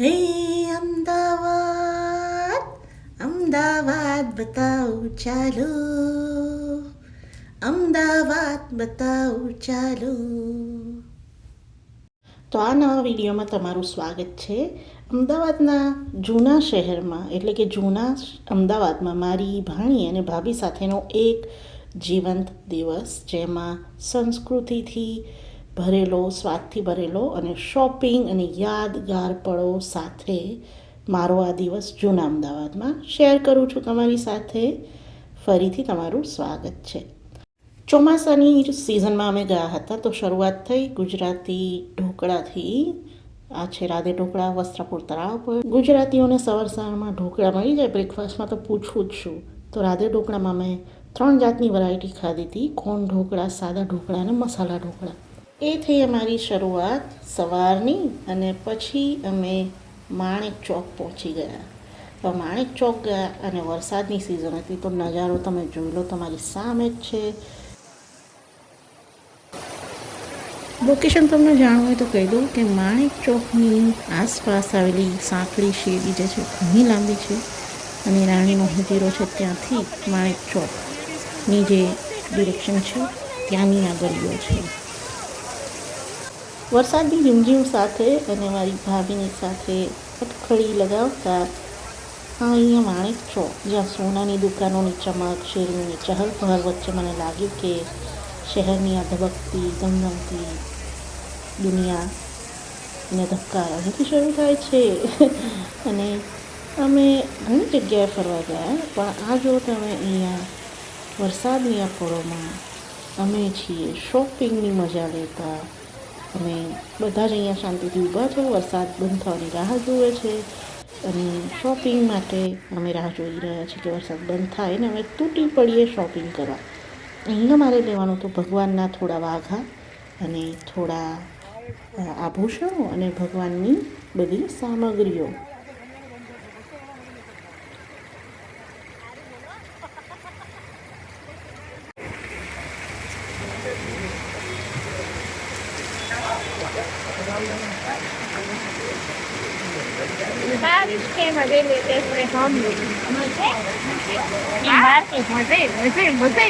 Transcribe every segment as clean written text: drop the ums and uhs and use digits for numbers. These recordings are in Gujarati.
હે અમદાવાદ, અમદાવાદ બતાવું ચાલો, અમદાવાદ બતાવું ચાલો. તો આ નવા વિડીયોમાં તમારું સ્વાગત છે. અમદાવાદના જૂના શહેરમાં એટલે કે જૂના અમદાવાદમાં મારી ભાણી અને ભાભી સાથેનો એક જીવંત દિવસ, જેમાં સંસ્કૃતિથી ભરેલો, સ્વાદથી ભરેલો અને શોપિંગ અને યાદગાર પળો સાથે મારો આ દિવસ જૂના અમદાવાદમાં શેર કરું છું તમારી સાથે. ફરીથી તમારું સ્વાગત છે. ચોમાસાની સિઝનમાં અમે ગયા હતા, તો શરૂઆત થઈ ગુજરાતી ઢોકળાથી. આ છે રાધે ઢોકળા, વસ્ત્રાપુર તળાવ પર. ગુજરાતીઓને સવાર સવારમાં ઢોકળા મળી જાય બ્રેકફાસ્ટમાં, તો પૂછવું જ શું. તો રાધે ઢોકળામાં મેં 3 જાતની વેરાયટી ખાધી હતી: કોણ ઢોકળા, સાદા ઢોકળા અને મસાલા ઢોકળા. એ થઈ અમારી શરૂઆત સવારની. અને પછી અમે માણેક ચોક પહોંચી ગયા. તો માણેક ચોક ગયા અને વરસાદની સિઝન હતી, તો નજારો તમે જોઈ લો, તમારી સામે જ છે. લોકેશન તમને જાણવું હોય તો કહી દઉં કે માણેક ચોકની આસપાસ આવેલી સાંકડી શેરી જે છે ઘણી લાંબી છે, અને રાણીનો હિજરો છે ત્યાંથી માણેક ચોકની જે ડિરેક્શન છે ત્યાંની આ ગલીઓ છે. વરસાદની રીમઝીમ સાથે અને મારી ભાભીની સાથે અટખળી લગાવતા અહીંયા માણેક ચોક, જ્યાં સોનાની દુકાનોની ચમક, શેરીની ચહલ પહલ વચ્ચે મને લાગ્યું કે શહેરની આ ધબકતી ધમધમતી દુનિયાને ધબકાર અહીંથી શરૂ થાય છે. અને અમે ઘણી જગ્યાએ ફરવા ગયા, પણ આ જો તમે અહીંયા વરસાદની આ પળોમાં અમે છીએ શોપિંગની મજા લેતા. અને બધા જ અહીંયા શાંતિથી ઊભા છે, વરસાદ બંધ થવાની રાહ જુએ છે, અને શોપિંગ માટે અમે રાહ જોઈ રહ્યા છીએ કે વરસાદ બંધ થાય ને અમે તૂટી પડીએ શોપિંગ કરવા. અહીંયા મારે લેવાનું તો ભગવાનના થોડા વાઘા અને થોડા આભૂષણો અને ભગવાનની બધી સામગ્રીઓ. बारिश के मजे लेते हुए हम लोग मजे बाहर के मजे मजे मजे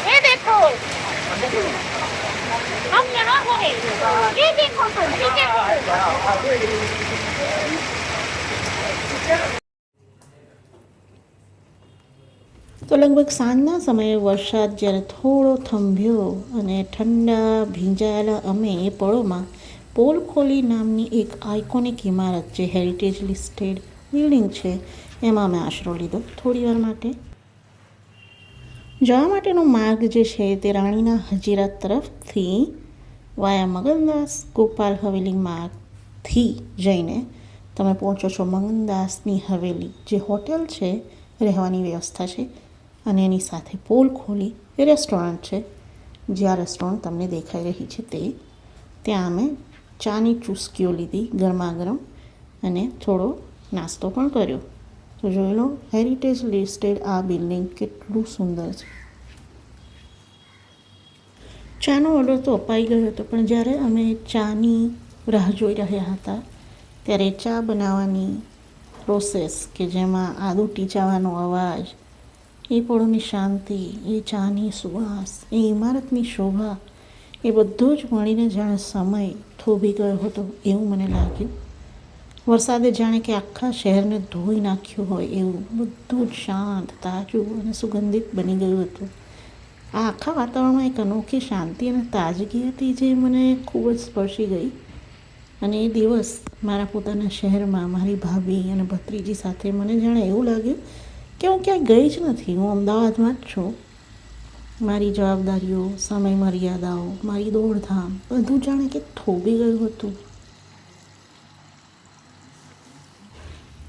ये देखो हम यहाँ हैं, ये देखो सब्जी के તો લગભગ સાંજના સમયે વરસાદ જ્યારે થોડો થંભ્યો અને ઠંડા ભીંજાયેલા અમે એ પળોમાં પોલ ખોલી નામની એક આઇકોનિક ઇમારત, જે હેરિટેજ લિસ્ટેડ બિલ્ડિંગ છે, એમાં અમે આશરો લીધો થોડીવાર માટે. જવા માટેનો માર્ગ જે છે તે રાણીના હજીરા તરફથી વાયા મગનદાસ ગોપાલ હવેલી માર્ગથી જઈને તમે પહોંચો છો મગનદાસની હવેલી, જે હોટેલ છે, રહેવાની વ્યવસ્થા છે, અને એની સાથે પોલ ખોલી રેસ્ટોરન્ટ છે. જે આ રેસ્ટોરન્ટ તમને દેખાઈ રહી છે તે, ત્યાં અમે ચાની ચૂસ્કીઓ લીધી ગરમા ગરમ, અને થોડો નાસ્તો પણ કર્યો. તો જોઈ લો હેરિટેજ લિસ્ટેડ આ બિલ્ડિંગ કેટલું સુંદર છે. ચાનો ઓર્ડર તો અપાઈ ગયો હતો, પણ જ્યારે અમે ચાની રાહ જોઈ રહ્યા હતા ત્યારે ચા બનાવવાની પ્રોસેસ, કે જેમાં આદુ ટીચાવાનો અવાજ, એ પળોની શાંતિ, એ ચાની સુવાસ, એ ઇમારતની શોભા, એ બધું જ મળીને જાણે સમય થોભી ગયો હતો એવું મને લાગ્યું. વરસાદે જાણે કે આખા શહેરને ધોઈ નાખ્યું હોય એવું બધું જ શાંત, તાજું અને સુગંધિત બની ગયું હતું. આ આખા વાતાવરણમાં એક અનોખી શાંતિ અને તાજગી હતી જે મને ખૂબ જ સ્પર્શી ગઈ. અને એ દિવસ મારા પોતાના શહેરમાં મારી ભાભી અને ભત્રીજી સાથે મને જાણે એવું લાગ્યું કે હું ક્યાંય ગઈ જ નથી, હું અમદાવાદમાં જ છું. મારી જવાબદારીઓ, સમય મર્યાદાઓ, મારી દોડધામ, બધું જાણે કે થોભી ગયું હતું.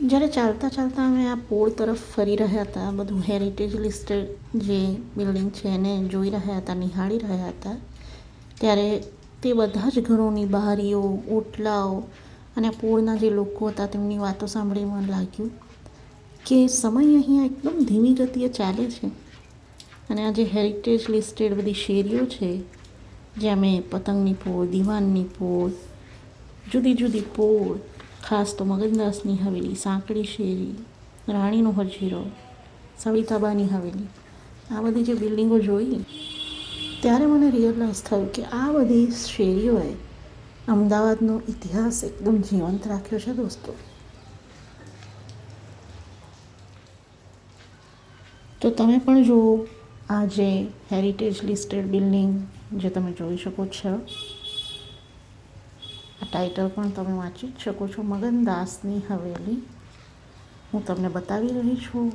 જ્યારે ચાલતા ચાલતા અમે આ પોળ તરફ ફરી રહ્યા હતા, બધું હેરિટેજ લિસ્ટેડ જે બિલ્ડિંગ છે એને જોઈ રહ્યા હતા, નિહાળી રહ્યા હતા, ત્યારે તે બધા જ ઘરોની બારીઓ, ઓટલાઓ અને પોળના જે લોકો હતા તેમની વાતો સાંભળી મને લાગ્યું કે સમય અહીંયા એકદમ ધીમી ગતિએ ચાલે છે. અને આ જે હેરિટેજ લિસ્ટેડ બધી શેરીઓ છે જ્યાં મેં પતંગની પોળ, દીવાનની પોળ, જુદી જુદી પોળ, ખાસ તો મગનદાસની હવેલી, સાંકડી શેરી, રાણીનો હજીરો, સવિતાબાની હવેલી, આ બધી જે બિલ્ડિંગો જોઈ ત્યારે મને રિયલાઇઝ થયું કે આ બધી શેરીઓએ અમદાવાદનો ઇતિહાસ એકદમ જીવંત રાખ્યો છે દોસ્તો. તો તમે પણ જુઓ આ જે હેરિટેજ લિસ્ટેડ બિલ્ડિંગ જે તમે જોઈ શકો છો, આ ટાઇટલ પણ તમે વાંચી જ શકો છો, મગનદાસની હવેલી. હું તમને બતાવી રહી છું,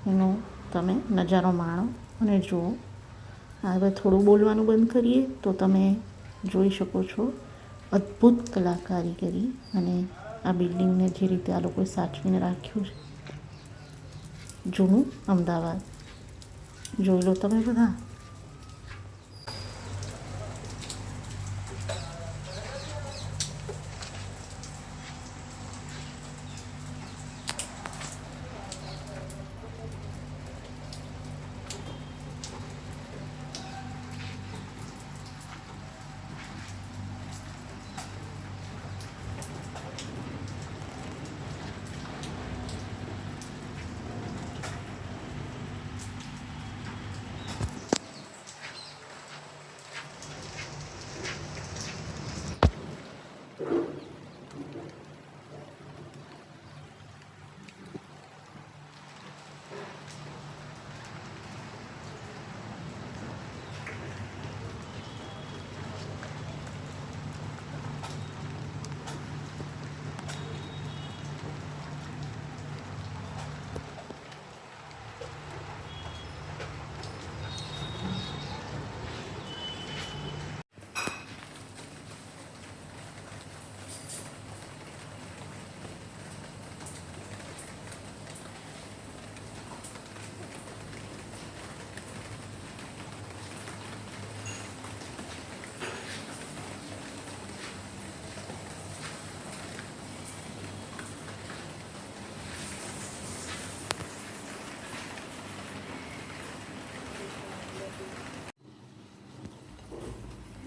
એનો તમે નજારો માણો અને જુઓ. હવે થોડું બોલવાનું બંધ કરીએ તો તમે જોઈ શકો છો અદ્ભુત કલાકારી કરી અને આ બિલ્ડિંગને જે રીતે આ લોકોએ સાચવીને રાખ્યું છે. જૂનું અમદાવાદ જોઈ લો તમે બધા.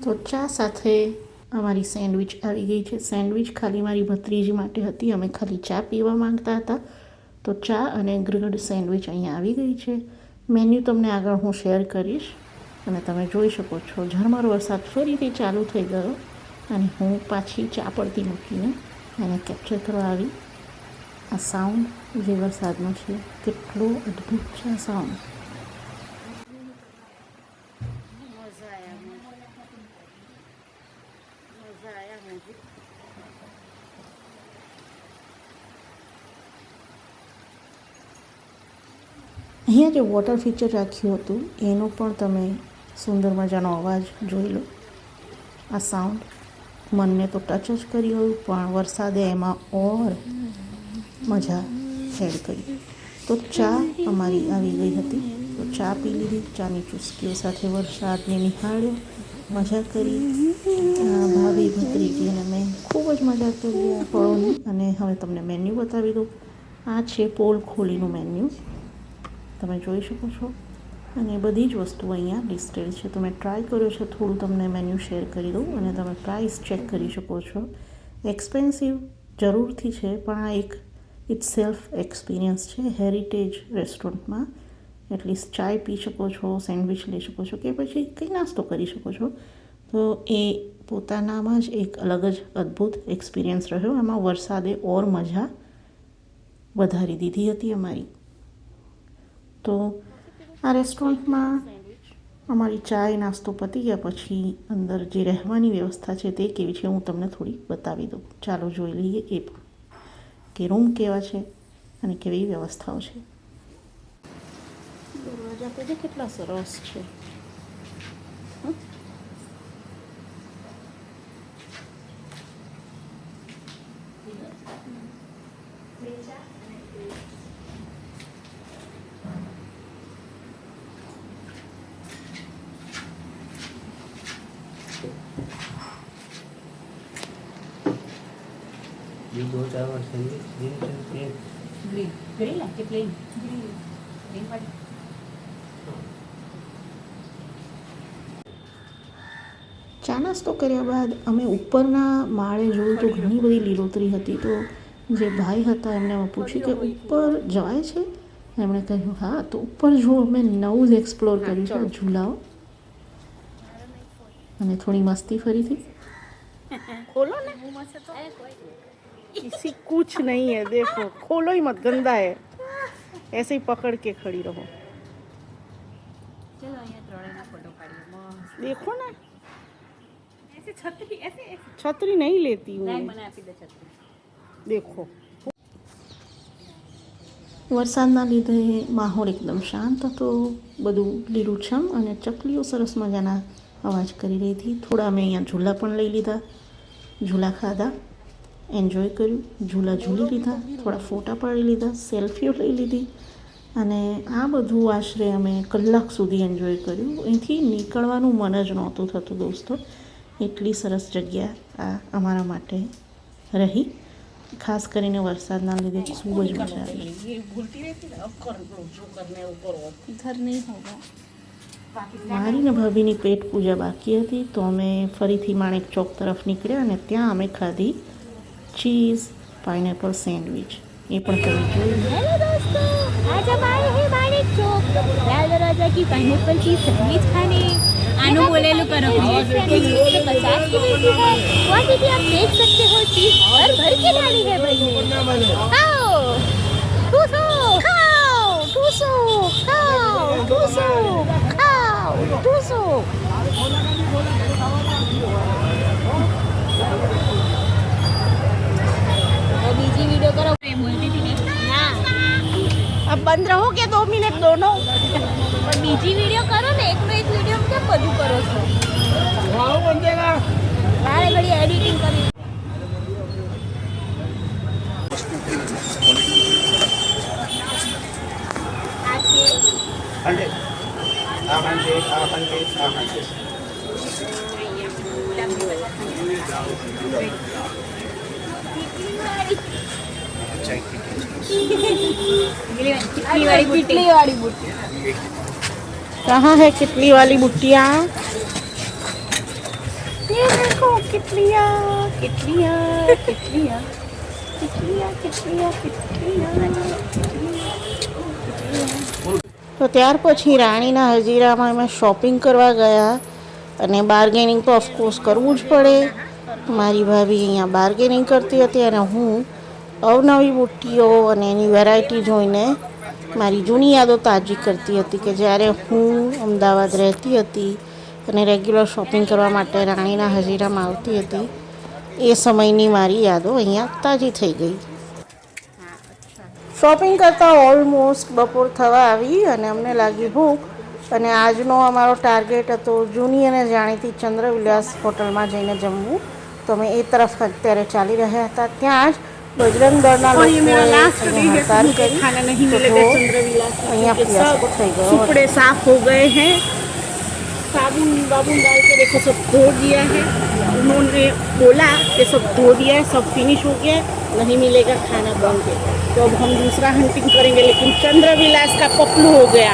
તો ચા સાથે અમારી સેન્ડવિચ આવી ગઈ છે. સેન્ડવિચ ખાલી મારી ભત્રીજી માટે હતી, અમે ખાલી ચા પીવા માંગતા હતા. તો ચા અને ગ્રીલ્ડ સેન્ડવિચ અહીંયા આવી ગઈ છે. મેન્યુ તમને આગળ હું શેર કરીશ અને તમે જોઈ શકો છો ઝરમર વરસાદ ફરીથી ચાલુ થઈ ગયો અને હું પાછી ચા પડતી મૂકીને એને કેપ્ચર કરવા આવી. આ સાઉન્ડ જે વરસાદનો છે કેટલો અદ્ભુત છે આ સાઉન્ડ. અહીંયા જે વોટર ફીચર રાખ્યું હતું એનો પણ તમે સુંદર મજાનો અવાજ જોઈ લો. આ સાઉન્ડ મનને તો ટચ જ કરી ગયું, પણ વરસાદે એમાં ઓર મજા એડ કરી. તો ચા અમારી આવી ગઈ હતી, તો ચા પી લીધી. ચાની ચુસ્કીઓ સાથે વરસાદને નિહાળ્યો, મજા કરી. ભાભી ભત્રીજીને મેં ખૂબ જ મજા કરી આ પળોની. અને હવે તમને મેન્યુ બતાવી દઉં. આ છે પોલ ખોલીનું મેન્યુ, તમે જોઈ શકો છો. અને બધી જ વસ્તુઓ અહીંયા લિસ્ટેડ છે. તમે ટ્રાય કર્યો છે, થોડું તમને મેન્યુ શેર કરી દઉં અને તમે પ્રાઇસ ચેક કરી શકો છો. એક્સપેન્સિવ જરૂરથી છે, પણ આ એક ઇટ સેલ્ફ એક્સપિરિયન્સ છે. હેરિટેજ રેસ્ટોરન્ટમાં એટલીસ્ટ ચાય પી શકો છો, સેન્ડવિચ લઈ શકો છો કે પછી કંઈ નાસ્તો કરી શકો છો. તો એ પોતાનામાં જ એક અલગ જ અદ્ભુત એક્સપિરિયન્સ રહ્યો. એમાં વરસાદે ઓર મજા વધારી દીધી હતી અમારી. તો આ રેસ્ટોરન્ટમાં અમારી ચાય નાસ્તો પતી ગયા પછી અંદર જે રહેવાની વ્યવસ્થા છે તે કેવી છે હું તમને થોડી બતાવી દઉં. ચાલો જોઈ લઈએ એ પણ કે રૂમ કેવા છે અને કેવી વ્યવસ્થાઓ છે. દરવાજા તો કેટલા સરસ છે. ये 2 चावल सैंडविच ग्रीन ग्रीन है कि प्लेन? ग्रीन वाली. ચા નાસ્તો કર્યા બાદ અમે ઉપરના માળે જોયું તો ઘણી બધી લીલોતરી હતી. તો જે ભાઈ હતા એમને અમે પૂછ્યું કે ઉપર જવાય છે? એમણે કહ્યું હા. તો ઉપર જો અમે નવું જ એક્સપ્લોર કર્યું છે, ઝૂલાઓ અને થોડી મસ્તી ફરીથી. खोलो ना, किसी कुछ नहीं है. देखो, खोलो ही मत, गंदा है. ऐसे ही पकड़ के खड़ी रहो. देखो ना, ऐसे छतरी ऐसे छतरी नहीं लेती हूँ. देखो, વરસાદના લીધે માહોલ એકદમ શાંત હતો, બધું લીલુંછમ અને ચકલીઓ સરસ મજાના અવાજ કરી રહી હતી. થોડા અમે અહીંયા ઝૂલા પણ લઈ લીધા, ઝૂલા ખાધા, એન્જોય કર્યું, ઝૂલા ઝૂલી લીધા, થોડા ફોટા પાડી લીધા, સેલ્ફીઓ લઈ લીધી અને આ બધું આશરે અમે કલાક સુધી એન્જોય કર્યું. અહીંથી નીકળવાનું મન જ નહોતું થતું દોસ્તો. એટલી સરસ જગ્યા આ અમારા માટે રહી. ખાસ કરીને વરસાદના લીધે ખૂબ જ મજા આવી. घर नहीं होगा. મારી ને ભાભીની પેટ પૂજા બાકી હતી તો અમે ફરીથી માણેક ચોક તરફ નીકળ્યા અને ત્યાં અમે ખાધી ચીઝ પાઇનેપલ સેન્ડવિચ. એ પણ તમે જોયું. हेलो दोस्तों, आज हम आए हैं मानिक चौक लाल दरवाजा की पाइनएप्पल की सैंडविच खाने. आनो बोलेलू करो प्लीज. 50 की मिलती है. क्वांटिटी आप देख सकते हो. चीज भर भर के डाली है भाई ने. खाओ ठूसो, खाओ ठूसो, खाओ ठूसो, खाओ ठूसो. बीजी वीडियो करो. बोलती थी ना. अब बंद रहो के 2 मिनट दोनों. પણ બીજી વિડીયો કરો ને, એકનો એક વિડીયો કેમ બધું કરો છો? વારે ઘડી એડિટિંગ કરી. कितली वाली बुट्टी. कहाँ है कितली वाली बुट्टियाँ? ये देखो कितलियाँ, कितलियाँ, कितलियाँ, कितलियाँ, कितलियाँ, कितलियाँ. તો ત્યાર પછી રાણીના હજીરામાં અમે શોપિંગ કરવા ગયા અને બાર્ગેનિંગ તો ઓફકોર્સ કરવું જ પડે. મારી ભાભી અહીંયા બાર્ગેનિંગ કરતી હતી અને હું અવનવી બુટ્ટીઓ અને એની વેરાયટી જોઈને મારી જૂની યાદો તાજી કરતી હતી કે જ્યારે હું અમદાવાદ રહેતી હતી અને રેગ્યુલર શોપિંગ કરવા માટે રાણીના હજીરામાં આવતી હતી. એ સમયની મારી યાદો અહીંયા તાજી થઈ ગઈ. શોપિંગ કરતાં ઓલમોસ્ટ બપોર થવા આવી અને અમને લાગી ભૂખ અને આજનો અમારો ટાર્ગેટ હતો જૂની અને જાણીતી ચંદ્રવિલાસ હોટલમાં જઈને જમવું. તો અમે એ તરફ અત્યારે ચાલી રહ્યા હતા. ત્યાં જ बजरंग दलना खाना नहीं मिलेगा चंद्रविलास. टुकड़े साफ हो गए हैं. साबुन वाबुन डाल के देखो सब धो दिया है. उन्होंने बोला कि सब धो दिया है, सब फिनिश हो गया है, नहीं मिलेगा खाना बंद है. तो अब हम दूसरा हंटिंग करेंगे. लेकिन चंद्रविलास का पपलू हो गया.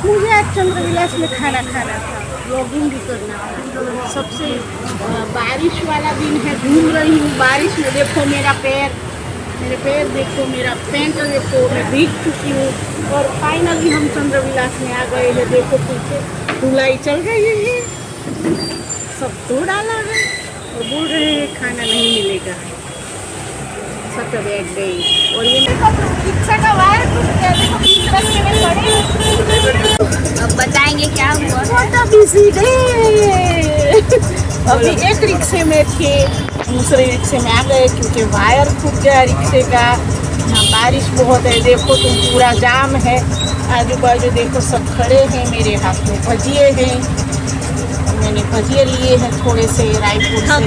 मुझे आज चंद्रविलास में खाना खाना था, ब्लॉगिंग भी करना था. सबसे बारिश वाला दिन है, घूम रही हूँ बारिश में. देखो मेरा पैर देखो, मेरा पैंट देखो, मैं भीग चुकी हूँ. और फाइनली हम चंद्रविलास में आ गए हैं. देखो पीछे धुलाई चल रही है, सब धो डाला है और बोल रहे हैं खाना नहीं मिलेगा. सब बैठ गई. और ये रिक्शा का वायर कुछ रस्ते में पड़े. अब बताएंगे क्या हुआ. अभी एक रिक्शे में थे, दूसरे रिक्शे में आ गए क्योंकि वायर फूट गया रिक्शे का. यहाँ बारिश बहुत है, देखो तुम पूरा जाम है. आजू बाजू देखो सब खड़े हैं. मेरे हाथ में भजिए हैं, मैंने भजिए लिए हैं थोड़े से रायपुर. थक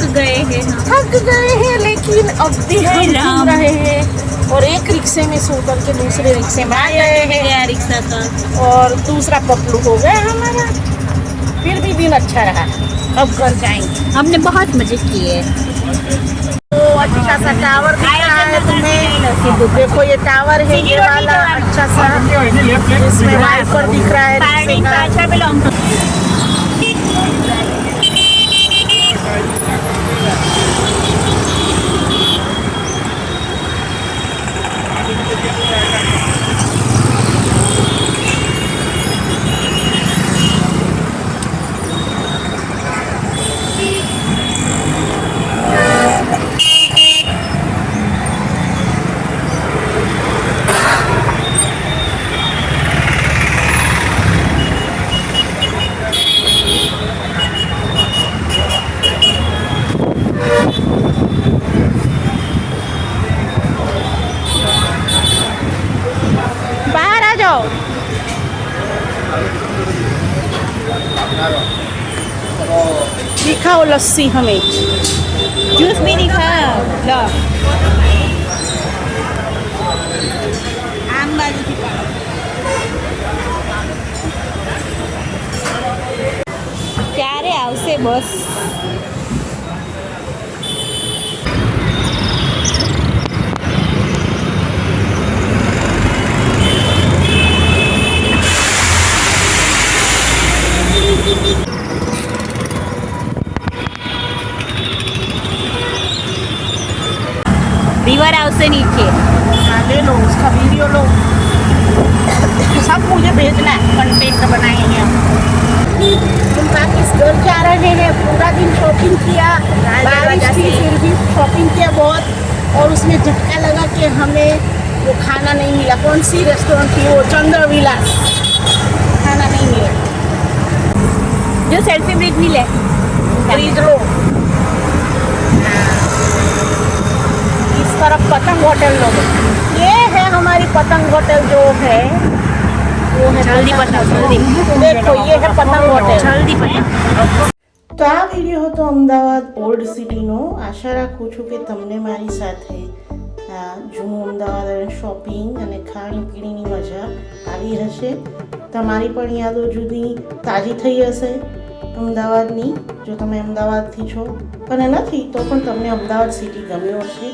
गए हैं लेकिन अब भी हम घूम रहे हैं. और एक रिक्शे में से उतर के दूसरे रिक्शे में आ गए हैं रिक्शा का. और दूसरा पपलू हो गया हमारा. फिर भी दिन अच्छा रहा. अब घर जाएंगे. हमने बहुत मजे किए. तो अच्छा सा टावर दिख रहा है तुम्हें. देखो ये टावर है, ये वाला अच्छा सा, जिसमें वाइपर दिख रहा है. लस्सी हमें जूस भी नहीं खाया लो आम बाजू क्यारे आवशे बस रिवर आवशे नीचे हाँ ले लो उसका वीडियो लो सब मुझे भेजना है कंटेंट बनाएंगे हम वापिस घर जा रहे हैं पूरा दिन शॉपिंग किया बारिश थी फिर भी शॉपिंग किया बहुत और उसमें झटका लगा कि हमें वो खाना नहीं मिला कौन सी रेस्टोरेंट थी वो चंद्र विलास खाना नहीं मिला जो सेल्फी ब्रिज मिले खरीद लो इस तरफ पतंग होटल लो ये है हमारी पतंग होटल जो है वो है जल्दी पतंग जल्दी देखो ये है पतंग होटल जल्दी पतंग તો આ વિડીયો હતો અમદાવાદ ઓલ્ડ સિટીનો. આશા રાખું છું કે તમને મારી સાથે આ જૂનું અમદાવાદ અને શોપિંગ અને ખાણીપીણીની મજા આવી હશે. તમારી પણ યાદો જુદી તાજી થઈ હશે અમદાવાદની. જો તમે અમદાવાદથી છો અને નથી તો પણ તમને અમદાવાદ સિટી ગમ્યો હશે.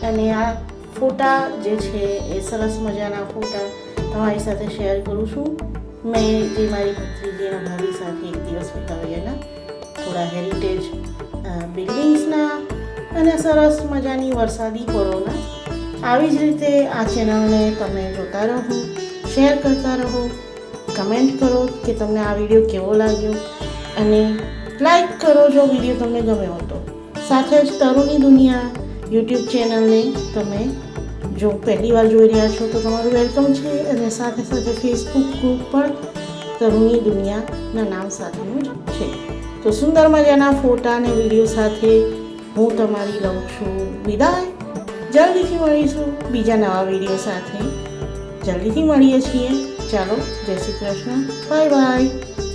અને આ ફોટા જે છે એ સરસ મજાના ફોટા તમારી સાથે શેર કરું છું. મેં જે મારી ભત્રીજી અને ભાભી સાથે એક દિવસ વિતાવ્યાના થોડા હેરિટેજ બિલ્ડિંગ્સના અને સરસ મજાની વરસાદી પળોના. આવી જ રીતે આ ચેનલને તમે જોતા રહો, શેર કરતા રહો, કમેન્ટ કરો કે તમને આ વિડીયો કેવો લાગ્યો અને લાઈક કરો જો વિડીયો તમને ગમ્યો હતો. સાથે જ તરુની દુનિયા યુટ્યુબ ચેનલને તમે જો પહેલી વાર જોઈ રહ્યા છો તો તમારું વેલકમ છે અને સાથે સાથે ફેસબુક ગ્રુપ પણ તરુની દુનિયાના નામ સાથેનું જ છે. તો સુંદર મજાના ફોટા અને વિડીયો સાથે હું તમારી લઉં છું વિદાય. જલ્દીથી મળીશું બીજા નવા વિડીયો સાથે. જલ્દીથી મળીએ છીએ. ચાલો, જય શ્રી કૃષ્ણ, બાય બાય.